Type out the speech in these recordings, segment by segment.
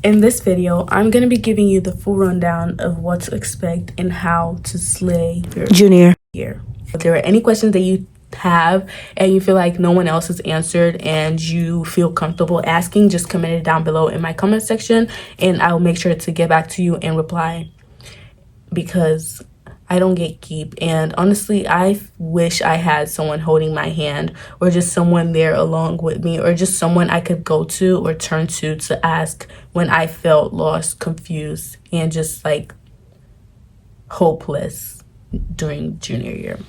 In this video, I'm going to be giving you the full rundown of what to expect and how to slay your junior year. If there are any questions that you have and you feel like no one else has answered and you feel comfortable asking, just comment it down below in my comment section and I'll make sure to get back to you and reply, because I don't gatekeep. And honestly, I wish I had someone holding my hand or just someone there along with me, or just someone I could go to or turn to ask when I felt lost, confused, and just like hopeless during junior year.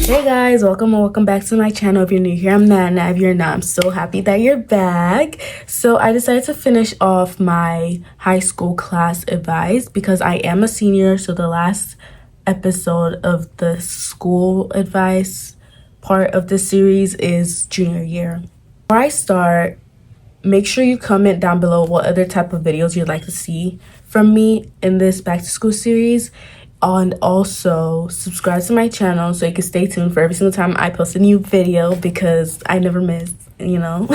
Hey guys, welcome back to my channel. If you're new here, I'm Nana. If you're not, I'm so happy that you're back. So I decided to finish off my high school class advice because I am a senior. So the last episode of the school advice part of the series is junior year. Before I start, make sure you comment down below what other type of videos you'd like to see from me in this back to school series. And also subscribe to my channel so you can stay tuned for every single time I post a new video, because I never miss, you know.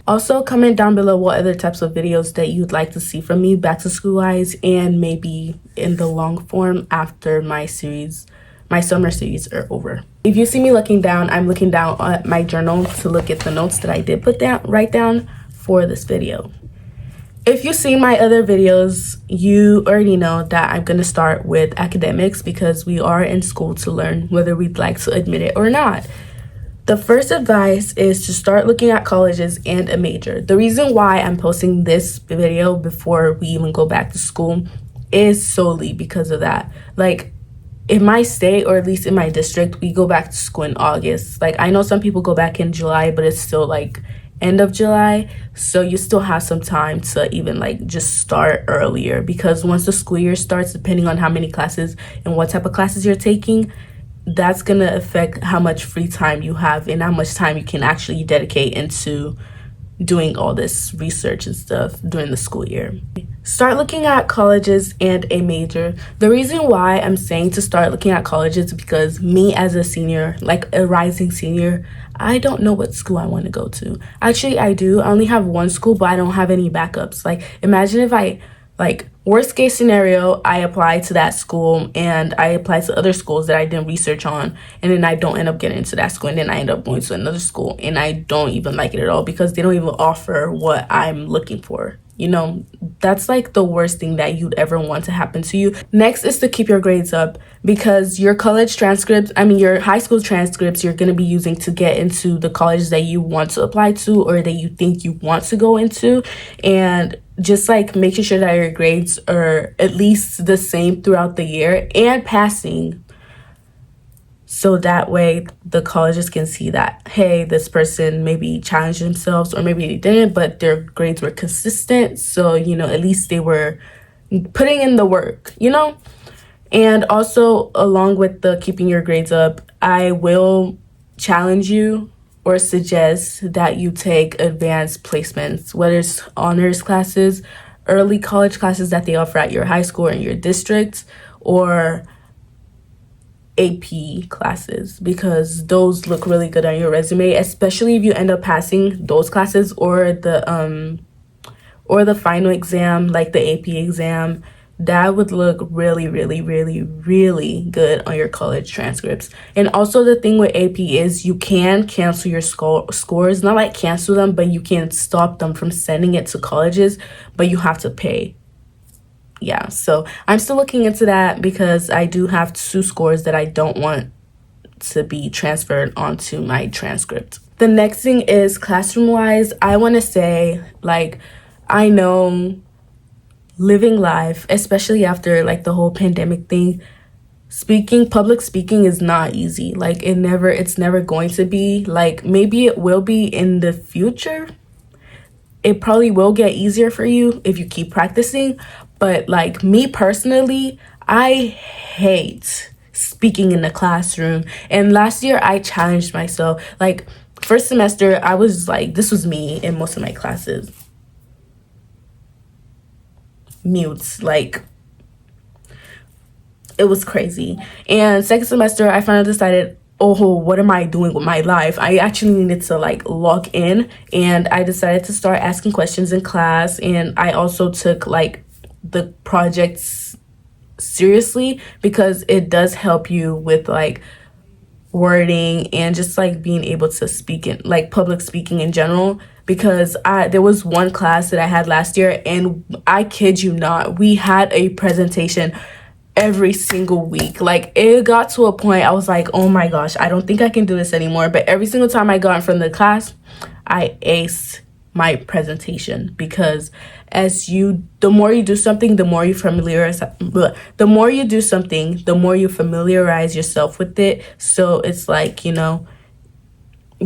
Also comment down below what other types of videos that you'd like to see from me back to school wise, and maybe in the long form after my summer series are over. If you see me looking down, I'm looking down at my journal to look at the notes that I did write down for this video. If you've seen my other videos, you already know that I'm going to start with academics, because we are in school to learn, whether we'd like to admit it or not. The first advice is to start looking at colleges and a major. The reason why I'm posting this video before we even go back to school is solely because of that. Like, in my state, or at least in my district, we go back to school in August. Like, I know some people go back in July, but it's still like end of July, so you still have some time to even like just start earlier, because once the school year starts, depending on how many classes and what type of classes you're taking, that's gonna affect how much free time you have and how much time you can actually dedicate into doing all this research and stuff during the school year. Start looking at colleges and a major. The reason why I'm saying to start looking at colleges is because me as a senior, like a rising senior, I don't know what school I want to go to. Actually, I do. I only have one school, but I don't have any backups. Like, imagine if I, like, worst case scenario, I apply to that school and I apply to other schools that I didn't research on, and then I don't end up getting into that school, and then I end up going to another school and I don't even like it at all because they don't even offer what I'm looking for. You know, that's like the worst thing that you'd ever want to happen to you. Next is to keep your grades up, because your college transcripts, your high school transcripts, you're going to be using to get into the college that you want to apply to or that you think you want to go into. And just like making sure that your grades are at least the same throughout the year and passing, so that way the colleges can see that, hey, this person maybe challenged themselves, or maybe they didn't, but their grades were consistent. So, you know, at least they were putting in the work, you know. And also, along with the keeping your grades up, I will challenge you or suggest that you take advanced placements, whether it's honors classes, early college classes that they offer at your high school or in your district, or AP classes, because those look really good on your resume, especially if you end up passing those classes or the final exam, like the AP exam. That would look really, really, really, really good on your college transcripts. And also, the thing with AP is you can cancel your scores, not like cancel them, but you can stop them from sending it to colleges, but you have to pay. Yeah, so I'm still looking into that, because I do have 2 scores that I don't want to be transferred onto my transcript. The next thing is classroom wise. I want to say, like, I know living life, especially after like the whole pandemic thing, public speaking is not easy. Like, it's never going to be. Like, maybe it will be in the future. It probably will get easier for you if you keep practicing. But like me personally, I hate speaking in the classroom. And last year I challenged myself. Like, first semester, I was like, this was me in most of my classes. Mutes, like, it was crazy. And second semester, I finally decided, oh, what am I doing with my life? I actually needed to like log in, and I decided to start asking questions in class. And I also took like the projects seriously because it does help you with like wording and just like being able to speak in like public speaking in general. Because there was one class that I had last year, and I kid you not, we had a presentation every single week. Like, it got to a point I was like, oh my gosh, I don't think I can do this anymore. But every single time I got in front of the class, I aced my presentation. Because the more you do something, the more you familiarize yourself with it. So it's like,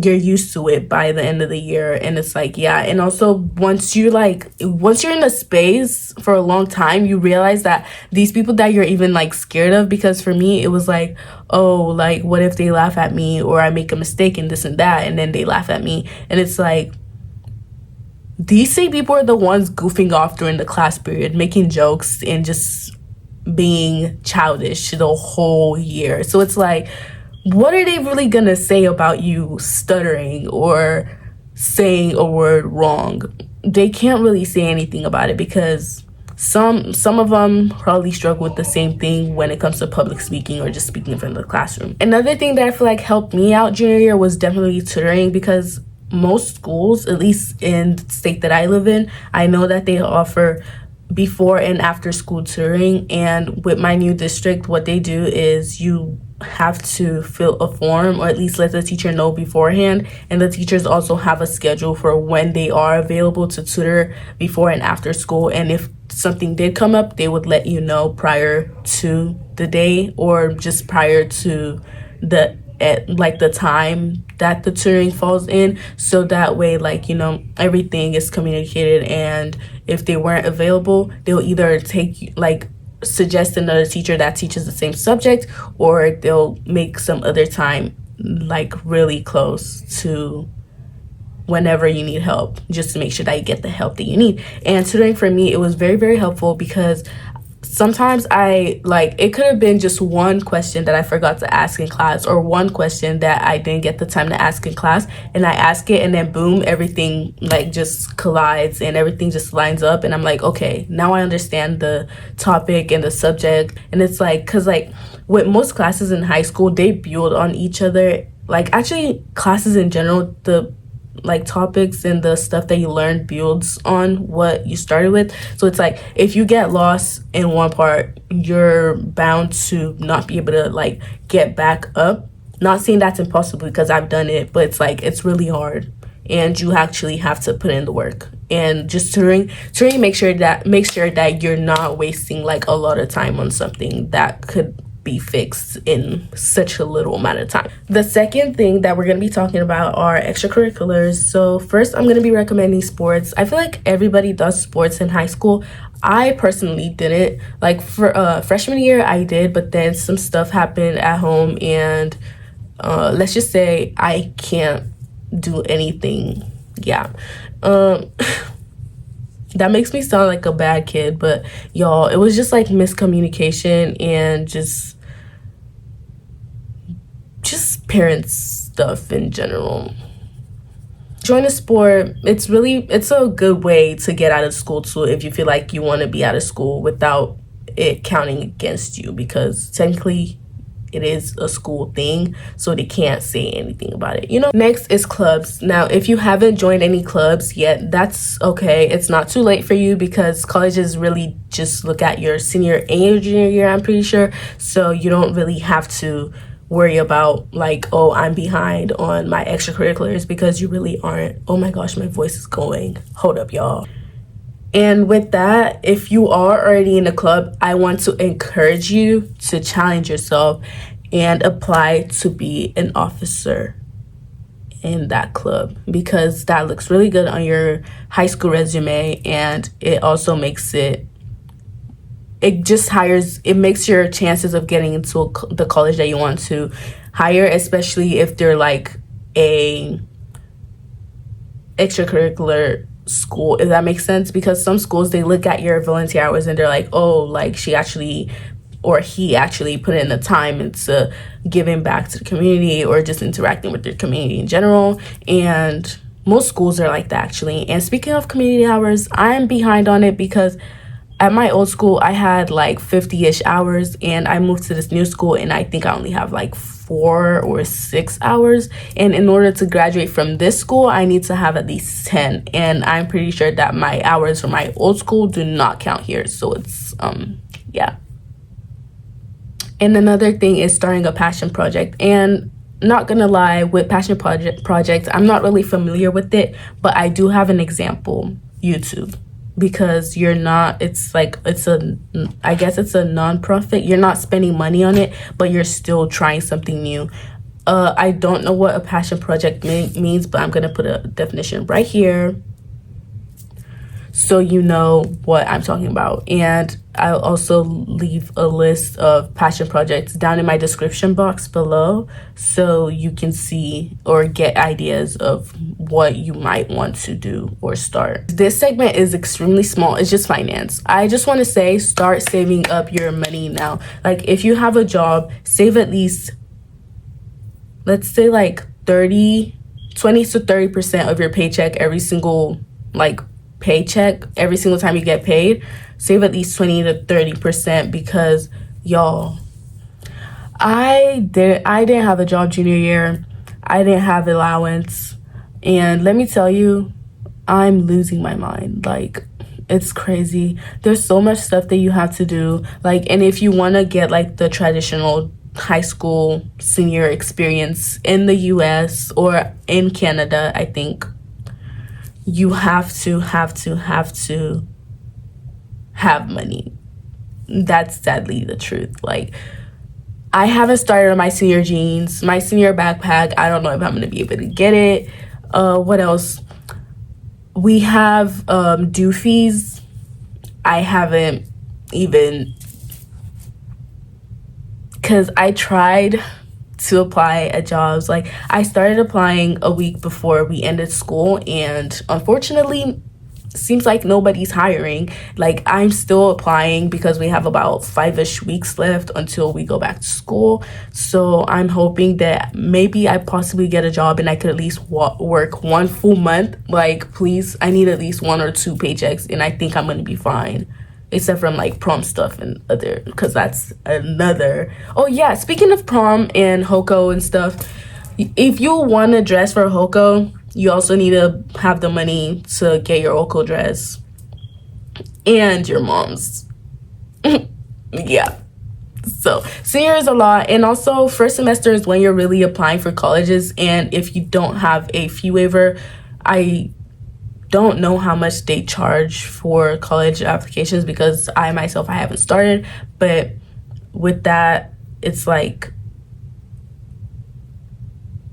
you're used to it by the end of the year. And it's like, yeah. And also, once you're in a space for a long time, you realize that these people that you're even like scared of, because for me it was like, oh, like what if they laugh at me, or I make a mistake and this and that, and then they laugh at me. And it's like, these same people are the ones goofing off during the class period, making jokes and just being childish the whole year. So it's like, what are they really gonna say about you stuttering or saying a word wrong? They can't really say anything about it, because some of them probably struggle with the same thing when it comes to public speaking or just speaking in front of the classroom. Another thing that I feel like helped me out junior year was definitely tutoring, because most schools, at least in the state that I live in, I know that they offer before and after school tutoring. And with my new district, what they do is you have to fill a form, or at least let the teacher know beforehand, and the teachers also have a schedule for when they are available to tutor before and after school. And if something did come up, they would let you know prior to the day, or just prior to the time that the tutoring falls in, so that way, like, everything is communicated. And if they weren't available, they'll either suggest another teacher that teaches the same subject, or they'll make some other time like really close to whenever you need help, just to make sure that you get the help that you need. And tutoring for me, it was very, very helpful, because sometimes it could have been just one question that I forgot to ask in class, or one question that I didn't get the time to ask in class, and I ask it, and then boom, everything like just collides and everything just lines up, and I'm like, okay, now I understand the topic and the subject. And it's like, because like with most classes in high school, they build on each other. Like, actually, classes in general, the like topics and the stuff that you learn builds on what you started with. So it's like, if you get lost in one part, you're bound to not be able to like get back up. Not saying that's impossible, because I've done it, but it's like, it's really hard, and you actually have to put in the work. And just tutoring make sure that you're not wasting like a lot of time on something that could be fixed in such a little amount of time. The second thing that we're going to be talking about are extracurriculars. So first, I'm going to be recommending sports. I feel like everybody does sports in high school. I personally didn't. Like, for freshman year, I did, but then some stuff happened at home, and let's just say I can't do anything. Yeah. That makes me sound like a bad kid, but y'all, it was just like miscommunication and just parents stuff in general. Join a sport. It's a good way to get out of school too, if you feel like you want to be out of school without it counting against you, because technically it is a school thing, so they can't say anything about it. Next is clubs. Now, if you haven't joined any clubs yet, that's okay. It's not too late for you, because colleges really just look at your senior and your junior year, I'm pretty sure. So you don't really have to worry about like, oh, I'm behind on my extracurriculars, because you really aren't. Oh my gosh, my voice is going. Hold up, y'all. And with that, if you are already in a club, I want to encourage you to challenge yourself and apply to be an officer in that club, because that looks really good on your high school resume, and it also makes it makes your chances of getting into the college that you want to higher, especially if they're like a extracurricular school, if that makes sense. Because some schools, they look at your volunteer hours and they're like, oh, like she actually or he actually put in the time into giving back to the community or just interacting with the community in general. And most schools are like that, actually. And speaking of community hours, I'm behind on it because at my old school I had like 50-ish hours, and I moved to this new school and I think I only have like 4 or 6 hours. And in order to graduate from this school, I need to have at least 10, and I'm pretty sure that my hours from my old school do not count here. So it's yeah. And another thing is starting a passion project. And not gonna lie, with passion projects, I'm not really familiar with it, but I do have an example: YouTube. Because you're not, it's like, I guess it's a non-profit. You're not spending money on it, but you're still trying something new. I don't know what a passion project means, but I'm gonna put a definition right here so you know what I'm talking about. And I'll also leave a list of passion projects down in my description box below so you can see or get ideas of what you might want to do or start. This segment is extremely small. It's just finance. I just want to say, start saving up your money now. Like, if you have a job, save at least, let's say like 20 to 30% of your paycheck every single paycheck, every single time you get paid. Save at least 20 to 30%, because y'all, I didn't have a job junior year. I didn't have allowance, and let me tell you, I'm losing my mind. Like, it's crazy. There's so much stuff that you have to do. Like, and if you want to get like the traditional high school senior experience in the US or in Canada, I think you have to have money. That's sadly the truth. Like, I haven't started on my senior jeans, my senior backpack. I don't know if I'm gonna be able to get it. What else? We have due fees. I haven't even, because I tried to apply at jobs. Like, I started applying a week before we ended school, and unfortunately seems like nobody's hiring. Like, I'm still applying because we have about 5-ish weeks left until we go back to school. So I'm hoping that maybe I possibly get a job and I could at least work 1 full month. Like, please, I need at least 1 or 2 paychecks, and I think I'm gonna be fine, except from like prom stuff and other, because that's another. Oh yeah, speaking of prom and hoko and stuff, if you want to dress for hoko, you also need to have the money to get your hoko dress and your mom's. Yeah. So senior is a lot. And also first semester is when you're really applying for colleges, and if you don't have a fee waiver, I don't know how much they charge for college applications, because I myself, I haven't started. But with that, it's like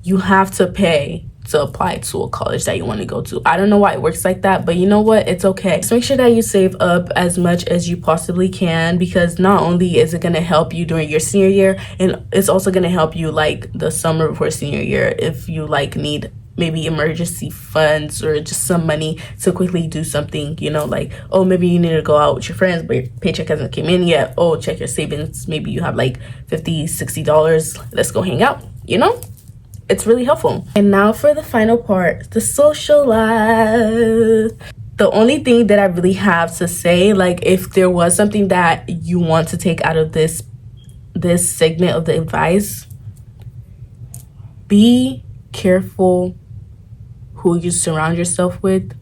you have to pay to apply to a college that you want to go to. I don't know why it works like that, but you know what? It's okay. Just make sure that you save up as much as you possibly can, because not only is it going to help you during your senior year, and it's also going to help you like the summer before senior year if you like need maybe emergency funds or just some money to quickly do something, you know, like, oh, maybe you need to go out with your friends but your paycheck hasn't came in yet. Oh, check your savings. Maybe you have like $50-$60. Let's go hang out, you know? It's really helpful. And now for the final part, the social life. The only thing that I really have to say, like, if there was something that you want to take out of this segment of the advice, be careful who you surround yourself with,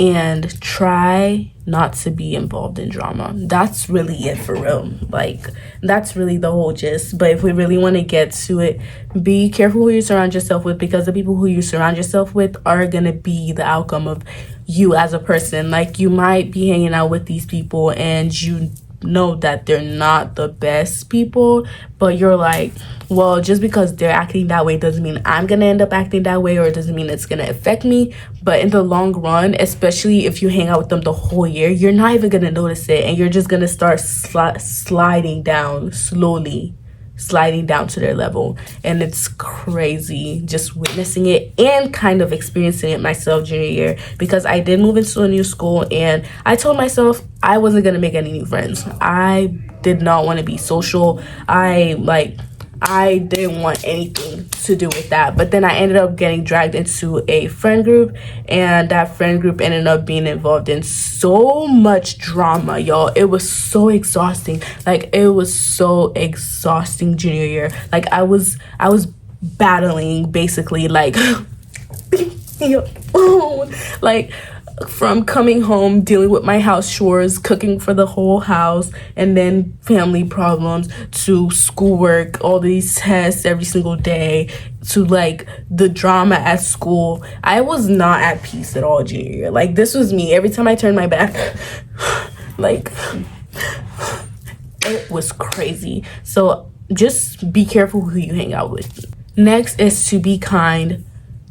and try not to be involved in drama. That's really it, for real. Like, that's really the whole gist. But if we really want to get to it, be careful who you surround yourself with, because the people who you surround yourself with are gonna be the outcome of you as a person. Like, you might be hanging out with these people and you know that they're not the best people, but you're like, well, just because they're acting that way doesn't mean I'm gonna end up acting that way, or it doesn't mean it's gonna affect me. But in the long run, especially if you hang out with them the whole year, you're not even gonna notice it, and you're just gonna start sliding down slowly, sliding down to their level. And it's crazy just witnessing it and kind of experiencing it myself junior year, because I did move into a new school and I told myself I wasn't gonna make any new friends. I did not want to be social. I didn't want anything to do with that. But then I ended up getting dragged into a friend group, and that friend group ended up being involved in so much drama, y'all. It was so exhausting. Like, it was so exhausting junior year. Like, I was battling basically, like like, from coming home, dealing with my house chores, cooking for the whole house, and then family problems, to schoolwork, all these tests every single day, to like the drama at school. I was not at peace at all junior year. Like, this was me. Every time I turned my back, like, it was crazy. So just be careful who you hang out with. Next is to be kind,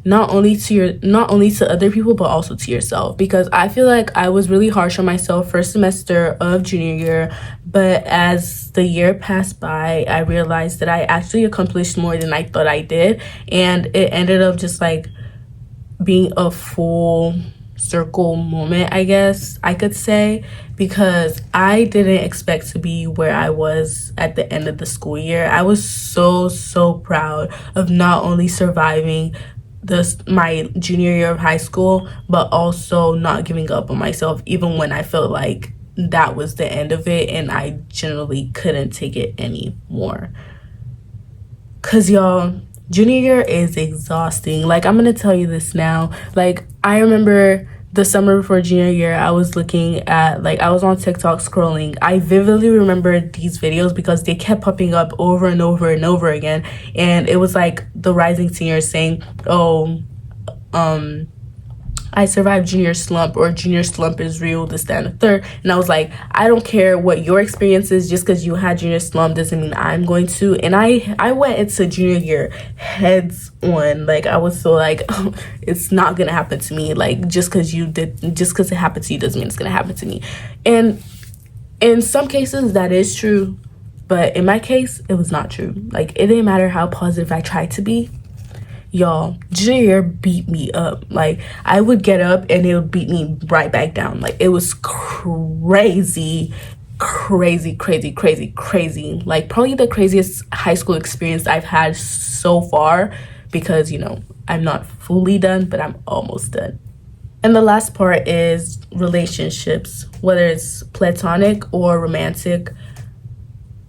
not only to other people, but also to yourself, because I feel like I was really harsh on myself first semester of junior year. But as the year passed by, I realized that I actually accomplished more than I thought I did, and it ended up just like being a full circle moment, I guess I could say, because I didn't expect to be where I was at the end of the school year. I was so proud of not only surviving my junior year of high school, but also not giving up on myself, even when I felt like that was the end of it and I generally couldn't take it anymore. Cause y'all, junior year is exhausting. Like, I'm gonna tell you this now. Like, I remember the summer before junior year, I was looking at, like, I was on TikTok scrolling. I vividly remember these videos because they kept popping up over and over and over again. And it was like the rising seniors saying, oh, I survived junior slump, or junior slump is real, this, that, and the third. And I was like, I don't care what your experience is. Just because you had junior slump doesn't mean I'm going to. And I went into junior year heads on. Like, I was so like, oh, it's not gonna happen to me. Like, just because it happened to you doesn't mean it's gonna happen to me. And in some cases that is true, but in my case it was not true. Like, it didn't matter how positive I tried to be. Y'all, junior year beat me up. Like, I would get up and it would beat me right back down. Like, it was crazy. Like, probably the craziest high school experience I've had so far, because, you know, I'm not fully done, but I'm almost done. And the last part is relationships, whether it's platonic or romantic.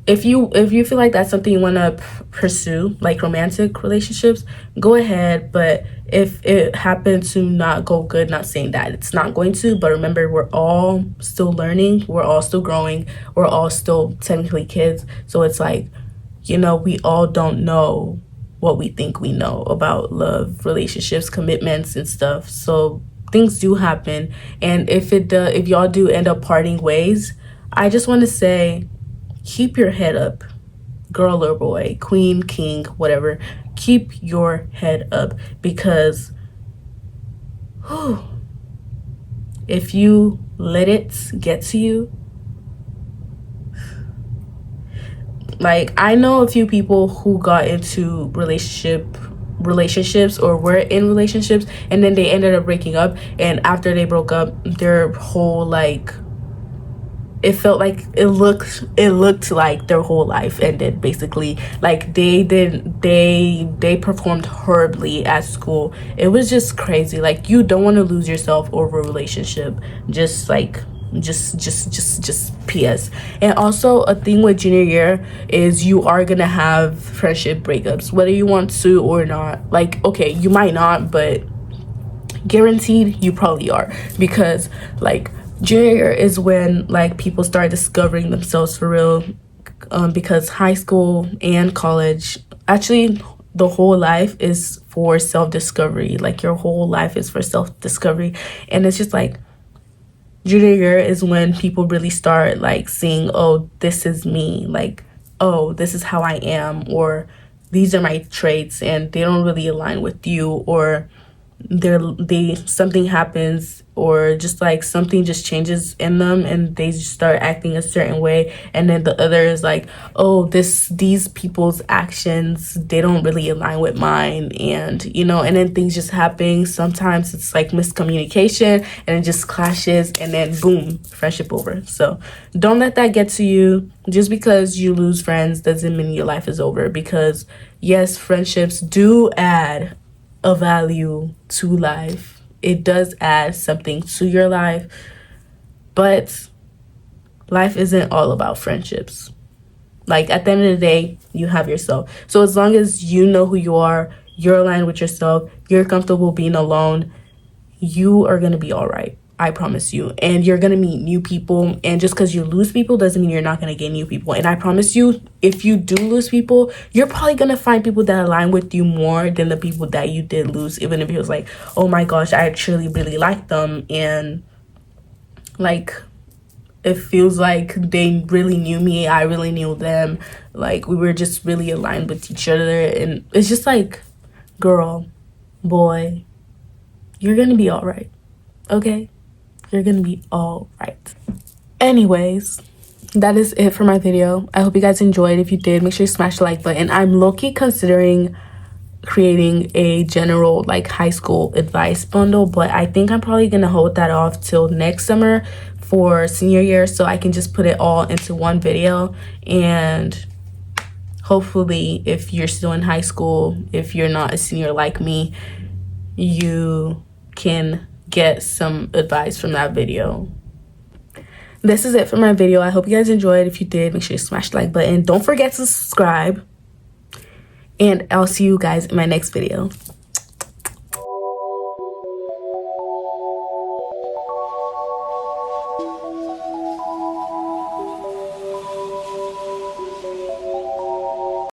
If you feel like that's something you want to pursue, like romantic relationships, go ahead. But if it happens to not go good, not saying that it's not going to, but remember, we're all still learning, we're all still growing, we're all still technically kids. So it's like, you know, we all don't know what we think we know about love, relationships, commitments, and stuff. So things do happen. And if y'all do end up parting ways, I just want to say, keep your head up, girl or boy, queen, king, whatever. Keep your head up, because if you let it get to you, like, I know a few people who got into relationships or were in relationships, and then they ended up breaking up, and after they broke up, their whole, like, it felt like it looked like their whole life ended, basically. Like, they performed horribly at school. It was just crazy. Like, you don't want to lose yourself over a relationship. Just PS. And also, a thing with junior year is you are gonna have friendship breakups, whether you want to or not. Like, okay, you might not, but guaranteed you probably are, because, like, junior year is when, like, people start discovering themselves for real, because high school and college, actually the whole life is for self-discovery. Like, your whole life is for self-discovery. And it's just like, junior year is when people really start, like, seeing, oh, this is me, like, oh, this is how I am, or these are my traits and they don't really align with you, or they something happens, or just like something just changes in them and they just start acting a certain way, and then the other is like, oh, these people's actions, they don't really align with mine, and and then things just happen. Sometimes it's like miscommunication and it just clashes, and then boom, friendship over. So don't let that get to you. Just because you lose friends doesn't mean your life is over, because yes, friendships do add a value to life. It does add something to your life, but life isn't all about friendships. Like, at the end of the day, you have yourself. So as long as you know who you are, you're aligned with yourself, you're comfortable being alone, you are going to be all right. I promise you. And you're going to meet new people. And just because you lose people doesn't mean you're not going to get new people. And I promise you, if you do lose people, you're probably going to find people that align with you more than the people that you did lose. Even if it was like, oh my gosh, I actually really like them. And like, it feels like they really knew me. I really knew them. Like, we were just really aligned with each other. And it's just like, girl, boy, you're going to be all right. Okay? You're gonna be all right. Anyways, that is it for my video. I hope you guys enjoyed. If you did, make sure you smash the like button. I'm low-key considering creating a general like high school advice bundle, but I think I'm probably gonna hold that off till next summer for senior year, so I can just put it all into one video. And hopefully, if you're still in high school, if you're not a senior like me, you can get some advice from that video. This is it for my video. I hope you guys enjoyed. If you did, make sure you smash the like button. Don't forget to subscribe, and I'll see you guys in my next video.